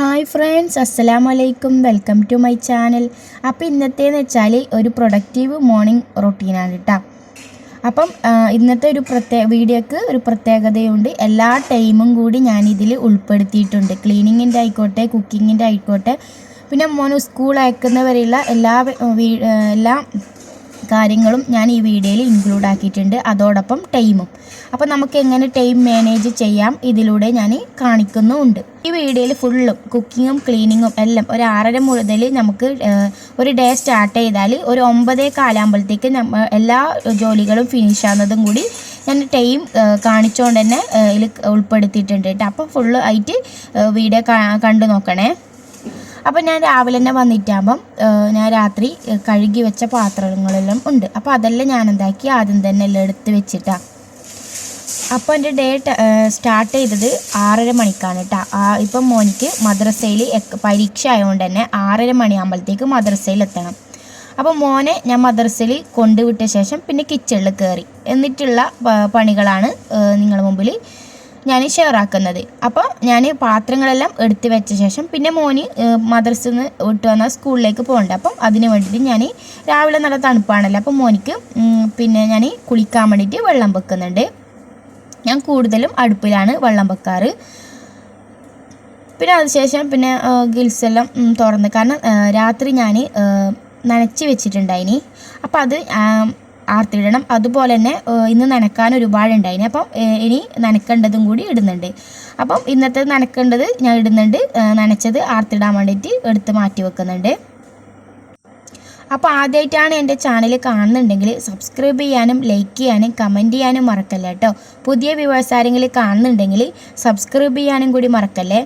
Hi friends, അസ്സലാമു അലൈക്കും. Welcome to my channel. അപ്പോൾ ഇന്നത്തേന്ന് വെച്ചാൽ ഒരു പ്രൊഡക്റ്റീവ് മോർണിംഗ് റൊട്ടീനാണ് കേട്ടോ. അപ്പം ഇന്നത്തെ ഒരു വീഡിയോക്ക് ഒരു പ്രത്യേകതയുണ്ട്. എല്ലാ ടൈമും കൂടി ഞാനിതിൽ ഉൾപ്പെടുത്തിയിട്ടുണ്ട്. ക്ലീനിങ്ങിൻ്റെ ആയിക്കോട്ടെ, കുക്കിങ്ങിൻ്റെ ആയിക്കോട്ടെ, പിന്നെ മോന് സ്കൂൾ അയക്കുന്നവരെയുള്ള എല്ലാ കാര്യങ്ങളും ഞാൻ ഈ വീഡിയോയിൽ ഇൻക്ലൂഡ് ആക്കിയിട്ടുണ്ട്, അതോടൊപ്പം ടൈമും. അപ്പോൾ നമുക്ക് എങ്ങനെ ടൈം മാനേജ് ചെയ്യാം ഇതിലൂടെ ഞാൻ കാണിക്കുന്നുമുണ്ട്. ഈ വീഡിയോയിൽ ഫുള്ളും കുക്കിങ്ങും ക്ലീനിങ്ങും എല്ലാം ഒരു 6:30 മുതൽ നമുക്ക് ഒരു ഡേ സ്റ്റാർട്ട് ചെയ്താൽ ഒരു 9:15 എല്ലാ ജോലികളും ഫിനിഷ് ആകുന്നതും കൂടി ഞാൻ ടൈം കാണിച്ചുകൊണ്ട് തന്നെ ഇതിൽ ഉൾപ്പെടുത്തിയിട്ടുണ്ട് കേട്ടോ. അപ്പോൾ ഫുള്ള് ആയിട്ട് വീഡിയോ കണ്ടു നോക്കണേ. അപ്പോൾ ഞാൻ രാവിലെ തന്നെ വന്നിട്ടാകുമ്പം ഞാൻ രാത്രി കഴുകി വെച്ച പാത്രങ്ങളെല്ലാം ഉണ്ട്. അപ്പോൾ അതെല്ലാം ഞാൻ എന്താക്കി ആദ്യം തന്നെ എല്ലാം എടുത്ത് വെച്ചിട്ടാണ്. അപ്പോൾ എൻ്റെ ഡേ സ്റ്റാർട്ട് ചെയ്തത് 6:30 മണിക്കാണ് കേട്ടോ. ഇപ്പം മോനിക്ക് മദ്രസയിൽ പരീക്ഷ ആയതുകൊണ്ട് തന്നെ 6:30 മണിയാകുമ്പോഴത്തേക്ക് മദ്രസയിൽ എത്തണം. അപ്പോൾ മോനെ ഞാൻ മദ്രസയിൽ കൊണ്ടുവിട്ട ശേഷം പിന്നെ കിച്ചണിൽ കയറി എന്നിട്ടുള്ള പണികളാണ് നിങ്ങളുടെ മുമ്പിൽ ഞാൻ ഷെയർ ആക്കുന്നത്. അപ്പോൾ ഞാൻ പാത്രങ്ങളെല്ലാം എടുത്ത് വെച്ച ശേഷം പിന്നെ മോന് മദ്രസയിൽ നിന്ന് വിട്ട് വന്നാൽ സ്കൂളിലേക്ക് പോകണ്ട. അപ്പം അതിന് വേണ്ടിയിട്ട് ഞാൻ രാവിലെ നല്ല തണുപ്പാണല്ലോ, അപ്പോൾ മോനിക്ക് പിന്നെ ഞാൻ കുളിക്കാൻ വേണ്ടിയിട്ട് വെള്ളം വെക്കുന്നുണ്ട്. ഞാൻ കൂടുതലും അടുപ്പിലാണ് വെള്ളം വെക്കാറ്. പിന്നെ അതിനുശേഷം പിന്നെ ഗിൽസെല്ലാം തുറന്ന്, കാരണം രാത്രി ഞാൻ നനച്ച് വെച്ചിട്ടുണ്ടായിനി. അപ്പോൾ അത് ആർത്തിടണം. അതുപോലെ തന്നെ ഇന്ന് നനക്കാൻ ഒരുപാടുണ്ടായിന്. അപ്പം ഇനി നനക്കേണ്ടതും കൂടി ഇടുന്നുണ്ട്. അപ്പം ഇന്നത്തെ നനക്കേണ്ടത് ഞാൻ ഇടുന്നുണ്ട്, നനച്ചത് ആർത്തിടാൻ വേണ്ടിയിട്ട് എടുത്ത് മാറ്റി വെക്കുന്നുണ്ട്. അപ്പോൾ ആദ്യമായിട്ടാണ് എൻ്റെ ചാനൽ കാണുന്നുണ്ടെങ്കിൽ സബ്സ്ക്രൈബ് ചെയ്യാനും ലൈക്ക് ചെയ്യാനും കമൻറ്റ് ചെയ്യാനും മറക്കല്ലേ കേട്ടോ. പുതിയ വ്യൂവേഴ്സ് ആരെങ്കിലും കാണുന്നുണ്ടെങ്കിൽ സബ്സ്ക്രൈബ് ചെയ്യാനും കൂടി മറക്കല്ലേ.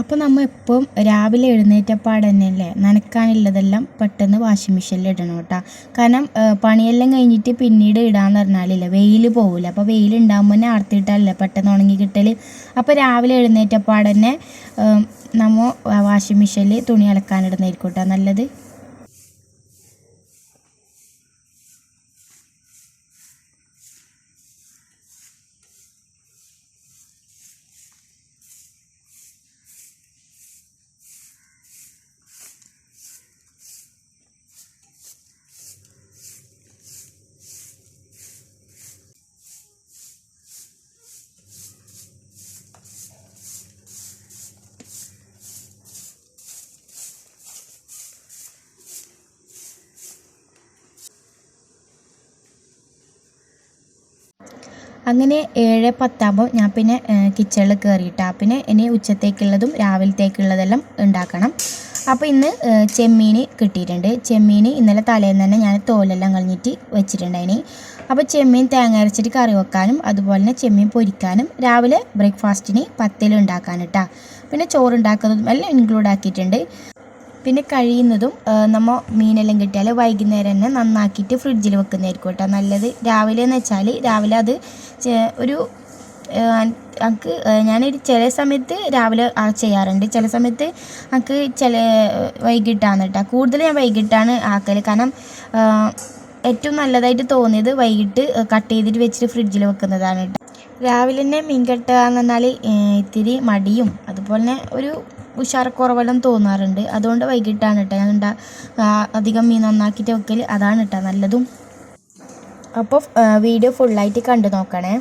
അപ്പോൾ നമ്മൾ എപ്പം രാവിലെ എഴുന്നേറ്റപ്പാട് തന്നെയല്ലേ നനക്കാനുള്ളതെല്ലാം പെട്ടെന്ന് വാഷിംഗ് മെഷീനിൽ ഇടണം കേട്ടോ. കാരണം പണിയെല്ലാം കഴിഞ്ഞിട്ട് പിന്നീട് ഇടാന്ന് പറഞ്ഞാലില്ല, വെയിൽ പോകില്ല. അപ്പോൾ വെയിൽ ഉണ്ടാകുമ്പോൾ തന്നെ ആർത്തിയിട്ടല്ലേ പെട്ടെന്ന് ഉണങ്ങി കിട്ടൽ. അപ്പോൾ രാവിലെ എഴുന്നേറ്റപ്പാട് തന്നെ നമ്മൾ വാഷിംഗ് മെഷീനിൽ തുണി അലക്കാനിടുന്നതായിരിക്കും കേട്ടോ നല്ലത്. അങ്ങനെ 7:10 ഞാൻ പിന്നെ കിച്ചണിൽ കയറിയിട്ടാണ്. പിന്നെ ഇനി ഉച്ചത്തേക്കുള്ളതും രാവിലത്തേക്കുള്ളതെല്ലാം ഉണ്ടാക്കണം. അപ്പോൾ ഇന്ന് ചെമ്മീൻ കിട്ടിയിട്ടുണ്ട്. ചെമ്മീൻ ഇന്നലെ തലേന്ന് തന്നെ ഞാൻ തോലെല്ലാം കളഞ്ഞിട്ട് വെച്ചിട്ടുണ്ടായിനി. അപ്പോൾ ചെമ്മീൻ തേങ്ങ അരച്ചിട്ട് കറി വെക്കാനും അതുപോലെ തന്നെ ചെമ്മീൻ പൊരിക്കാനും രാവിലെ ബ്രേക്ക്ഫാസ്റ്റിന് പത്തിൽ ഉണ്ടാക്കാനിട്ടാ. പിന്നെ ചോറുണ്ടാക്കുന്നതും എല്ലാം ഇൻക്ലൂഡ് ആക്കിയിട്ടുണ്ട്. പിന്നെ കഴിയുന്നതും നമ്മൾ മീനെല്ലാം കിട്ടിയാൽ വൈകുന്നേരം തന്നെ നന്നാക്കിയിട്ട് ഫ്രിഡ്ജിൽ വെക്കുന്നതായിരിക്കും കേട്ടോ നല്ലത്. രാവിലെ എന്ന് വെച്ചാൽ രാവിലെ അത് ഒരു എനിക്ക് ഞാനൊരു ചില സമയത്ത് രാവിലെ ചെയ്യാറുണ്ട്, ചില സമയത്ത് എനിക്ക് വൈകിട്ടാണ് കേട്ടോ. കൂടുതൽ ഞാൻ വൈകിട്ടാണ് ആക്കൽ. കാരണം ഏറ്റവും നല്ലതായിട്ട് തോന്നിയത് വൈകിട്ട് കട്ട് ചെയ്തിട്ട് വെച്ചിട്ട് ഫ്രിഡ്ജിൽ വെക്കുന്നതാണ് കേട്ടോ. രാവിലെ തന്നെ മീൻ കെട്ടുക എന്ന് പറഞ്ഞാൽ ഇത്തിരി മടിയും അതുപോലെ തന്നെ ഒരു ഉഷാറക്കുറവെല്ലാം തോന്നാറുണ്ട്. അതുകൊണ്ട് വൈകിട്ടാണ് കേട്ടോ ഞാൻ അധികം മീൻ നന്നാക്കിയിട്ട് വെക്കൽ, അതാണ് കേട്ടോ നല്ലതും. അപ്പോൾ വീഡിയോ ഫുള്ളായിട്ട് കണ്ടു നോക്കണേ.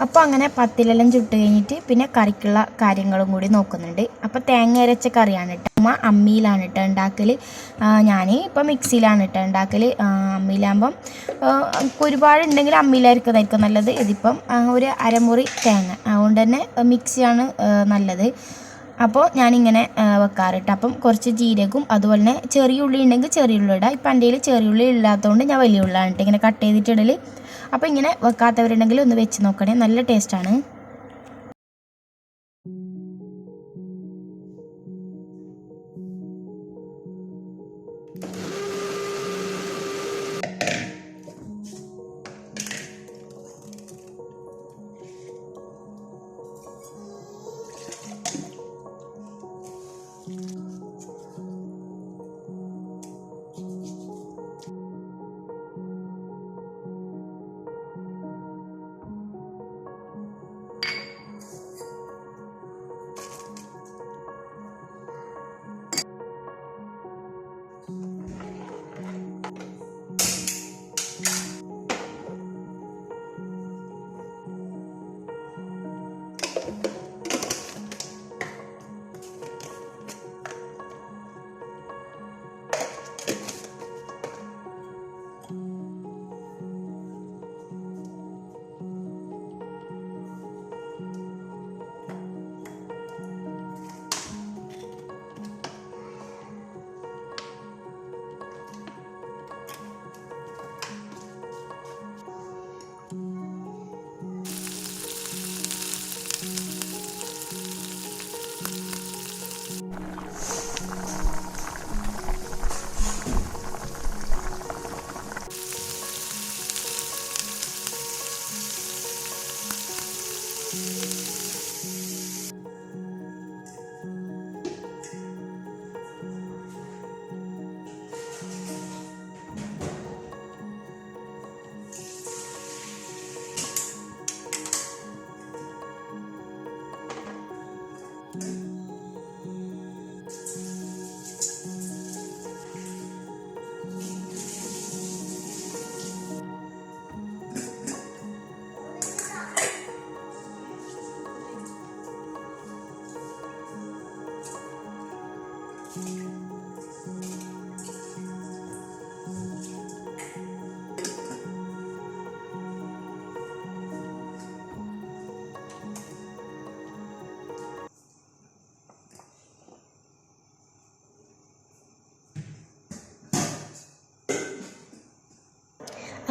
അപ്പോൾ അങ്ങനെ പത്തിലെല്ലാം ചുട്ട് കഴിഞ്ഞിട്ട് പിന്നെ കറിക്കുള്ള കാര്യങ്ങളും കൂടി നോക്കുന്നുണ്ട്. അപ്പോൾ തേങ്ങ അരച്ച കറിയാണ് കേട്ടോ. അമ്മ അമ്മിയിലാണ് കേട്ടോ ഉണ്ടാക്കൽ. ഞാൻ ഇപ്പോൾ മിക്സിയിലാണ് കേട്ടോ ഉണ്ടാക്കൽ. അമ്മിയിലാകുമ്പം ഒരുപാടുണ്ടെങ്കിൽ അമ്മിയിലായിരിക്കുന്നതായിരിക്കും നല്ലത്. ഇതിപ്പം ഒരു അരമുറി തേങ്ങ, അതുകൊണ്ട് തന്നെ മിക്സിയാണ് നല്ലത്. അപ്പോൾ ഞാനിങ്ങനെ വെക്കാറ് കേട്ടോ. അപ്പം കുറച്ച് ജീരകവും അതുപോലെ തന്നെ ചെറിയ ഉള്ളി ഉണ്ടെങ്കിൽ ചെറിയ ഉള്ളി ഇടാം. ഇപ്പം എൻ്റെ കയ്യിൽ ചെറിയ ഉള്ളി ഇല്ലാത്തതുകൊണ്ട് ഞാൻ വലിയ ഉള്ളിയാണ് കേട്ടോ ഇങ്ങനെ കട്ട് ചെയ്തിട്ടിടൽ. അപ്പോൾ ഇങ്ങനെ വെക്കാത്തവരുണ്ടെങ്കിൽ ഒന്ന് വെച്ച് നോക്കണേ, നല്ല ടേസ്റ്റാണ്.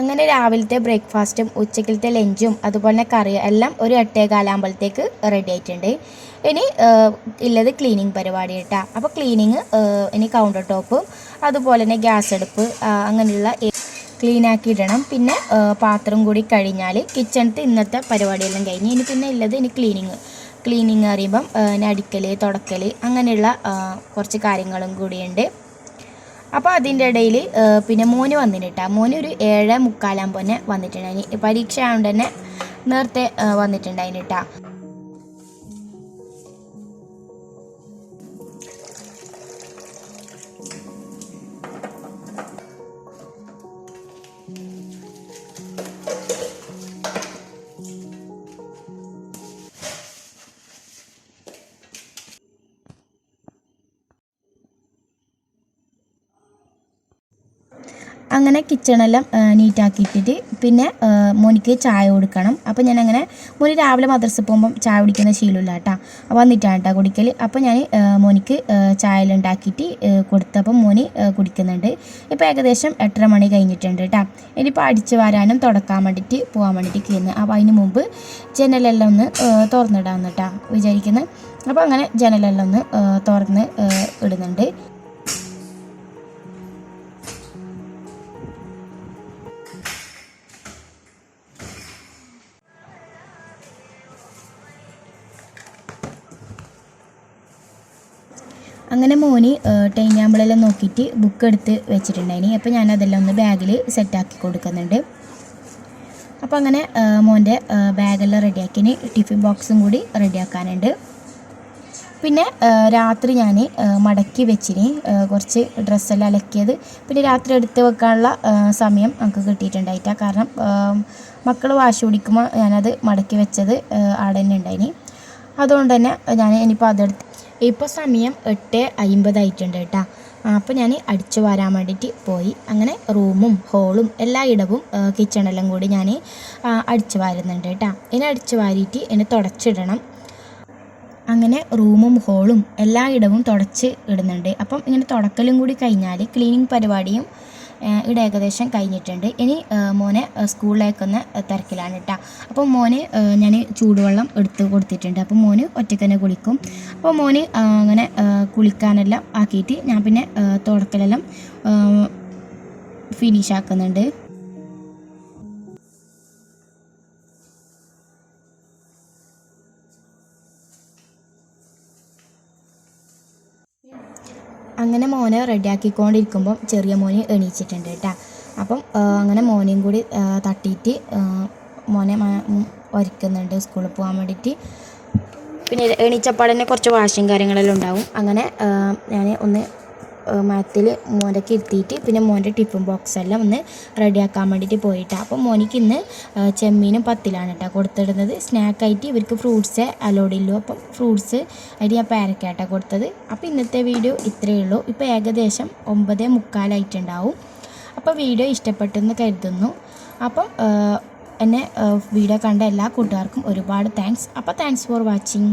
അങ്ങനെ രാവിലത്തെ ബ്രേക്ക്ഫാസ്റ്റും ഉച്ചക്കലത്തെ ലഞ്ചും അതുപോലെ തന്നെ കറി എല്ലാം ഒരു 8:15 റെഡി ആയിട്ടുണ്ട്. ഇനി ഉള്ളത് ക്ലീനിങ് പരിപാടി കേട്ടോ. അപ്പോൾ ക്ലീനിങ് ഇനി കൗണ്ടർ ടോപ്പ് അതുപോലെ തന്നെ ഗ്യാസ് അടുപ്പ് അങ്ങനെയുള്ള ക്ലീൻ ആക്കി ഇടണം. പിന്നെ പാത്രം കൂടി കഴിഞ്ഞാൽ കിച്ചണത്തെ ഇന്നത്തെ പരിപാടിയെല്ലാം കഴിഞ്ഞ് ഇനി പിന്നെ ഉള്ളത് ഇനി ക്ലീനിങ് അറിയുമ്പം അടിക്കൽ തുടക്കൽ അങ്ങനെയുള്ള കുറച്ച് കാര്യങ്ങളും കൂടിയുണ്ട്. അപ്പോൾ അതിൻ്റെ ഇടയിൽ പിന്നെ മോന് വന്നിട്ടാ. മോന് ഒരു 7:45 തന്നെ വന്നിട്ടുണ്ടായിന്. പരീക്ഷ ആയതുകൊണ്ട് തന്നെ നേരത്തെ വന്നിട്ടുണ്ടായിന് കേട്ടാ. അങ്ങനെ കിച്ചണെല്ലാം നീറ്റാക്കിയിട്ടിട്ട് പിന്നെ മോനിക്ക് ചായ കൊടുക്കണം. അപ്പോൾ ഞാനങ്ങനെ മോന് രാവിലെ മദ്രസ പോകുമ്പം ചായ കുടിക്കുന്ന ശീലമില്ല കേട്ടോ. വന്നിട്ടാണ് കേട്ടോ കുടിക്കൽ. അപ്പോൾ ഞാൻ മോനിക്ക് ചായ ഉണ്ടാക്കിയിട്ട് കൊടുത്തപ്പം മോന് കുടിക്കുന്നുണ്ട്. ഇപ്പോൾ ഏകദേശം 8:30 മണി കഴിഞ്ഞിട്ടുണ്ട് കേട്ടോ. ഇനിയിപ്പോൾ അടിച്ച് വാരാനും തുടക്കാൻ വേണ്ടിയിട്ട് പോകാൻ വേണ്ടിയിട്ട് കയറുന്നത്. അപ്പോൾ അതിന് മുമ്പ് ജനലെല്ലാം ഒന്ന് തുറന്നിടാമെന്ന് കേട്ടോ വിചാരിക്കുന്നത്. അപ്പോൾ അങ്ങനെ ജനലെല്ലാം ഒന്ന് തുറന്ന് ഇടുന്നുണ്ട്. അങ്ങനെ മോന് ടൈം ടേബിളെല്ലാം നോക്കിയിട്ട് ബുക്ക് എടുത്ത് വെച്ചിട്ടുണ്ടായിന്. അപ്പോൾ ഞാനതെല്ലാം ഒന്ന് ബാഗിൽ സെറ്റാക്കി കൊടുക്കുന്നുണ്ട്. അപ്പോൾ അങ്ങനെ മോൻ്റെ ബാഗെല്ലാം റെഡിയാക്കിന്. ടിഫിൻ ബോക്സും കൂടി റെഡിയാക്കാനുണ്ട്. പിന്നെ രാത്രി ഞാൻ മടക്കി വെച്ചിന് കുറച്ച് ഡ്രസ്സെല്ലാം അലക്കിയത്. പിന്നെ രാത്രി എടുത്ത് വെക്കാനുള്ള സമയം നമുക്ക് കിട്ടിയിട്ടുണ്ടായിട്ടാണ്. കാരണം മക്കൾ വാശി പിടിക്കുമ്പോൾ ഞാനത് മടക്കി വെച്ചത് അവിടെ തന്നെ ഉണ്ടായിനി. അതുകൊണ്ട് തന്നെ ഞാൻ ഇനിയിപ്പോൾ അതെടുത്ത് ഇപ്പോൾ സമയം 8:50 ആയിട്ടുണ്ട് കേട്ടോ. അപ്പോൾ ഞാൻ അടിച്ചു വാരാൻ വേണ്ടിയിട്ട് പോയി. അങ്ങനെ റൂമും ഹോളും എല്ലാ ഇടവും കിച്ചണെല്ലാം കൂടി ഞാൻ അടിച്ചു വാരുന്നുണ്ട് കേട്ടോ. ഇനി അടിച്ചു വാരിയിട്ട് ഇനി തുടച്ചിടണം. അങ്ങനെ റൂമും ഹോളും എല്ലാ ഇടവും തുടച്ച് ഇടുന്നുണ്ട്. അപ്പം ഇങ്ങനെ തുടക്കലും കൂടി കഴിഞ്ഞാൽ ക്ലീനിങ് പരിപാടിയും ഇവിടെ ഏകദേശം കഴിഞ്ഞിട്ടുണ്ട്. ഇനി മോനെ സ്കൂളിലേക്കൊന്ന് തിരക്കിലാണ് കേട്ടോ. അപ്പം മോന് ഞാൻ ചൂടുവെള്ളം എടുത്ത് കൊടുത്തിട്ടുണ്ട്. അപ്പം മോന് ഒറ്റയ്ക്ക് തന്നെ കുളിക്കും. അപ്പോൾ മോന് അങ്ങനെ കുളിക്കാനെല്ലാം ആക്കിയിട്ട് ഞാൻ പിന്നെ തുടക്കലെല്ലാം ഫിനിഷ് ആക്കുന്നുണ്ട്. അങ്ങനെ മോനെ റെഡിയാക്കിക്കൊണ്ടിരിക്കുമ്പം ചെറിയ മോന് എണീച്ചിട്ടുണ്ട് കേട്ടോ. അപ്പം അങ്ങനെ മോനെയും കൂടി തട്ടിയിട്ട് മോനെ ഒരുക്കുന്നുണ്ട് സ്കൂളിൽ പോകാൻ വേണ്ടിയിട്ട്. പിന്നെ എണീച്ചപ്പാടന്നെ കുറച്ച് വാശിയും കാര്യങ്ങളെല്ലാം ഉണ്ടാവും. അങ്ങനെ ഞാൻ ഒന്ന് മരത്തിൽ മോനൊക്കെ ഇരുത്തിയിട്ട് പിന്നെ മോൻ്റെ ടിഫിൻ ബോക്സ് എല്ലാം ഒന്ന് റെഡിയാക്കാൻ വേണ്ടിയിട്ട് പോയിട്ടാണ്. അപ്പോൾ മോനിക്ക് ഇന്ന് ചെമ്മീനും പത്തിലാണ് കേട്ടോ കൊടുത്തിടുന്നത്. സ്നാക്കായിട്ട് ഇവർക്ക് ഫ്രൂട്ട്സ് അലോഡ് ഇല്ലു. അപ്പം ഫ്രൂട്ട്സ് ആയിട്ട് ഞാൻ പേരക്കായിട്ടാണ് കൊടുത്തത്. അപ്പോൾ ഇന്നത്തെ വീഡിയോ ഇത്രയേ ഉള്ളൂ. ഇപ്പോൾ ഏകദേശം 9:45 അപ്പോൾ വീഡിയോ ഇഷ്ടപ്പെട്ടെന്ന് കരുതുന്നു. അപ്പം എന്നെ വീഡിയോ കണ്ട എല്ലാ കൂട്ടുകാർക്കും ഒരുപാട് താങ്ക്സ്. അപ്പോൾ താങ്ക്സ് ഫോർ വാച്ചിങ്.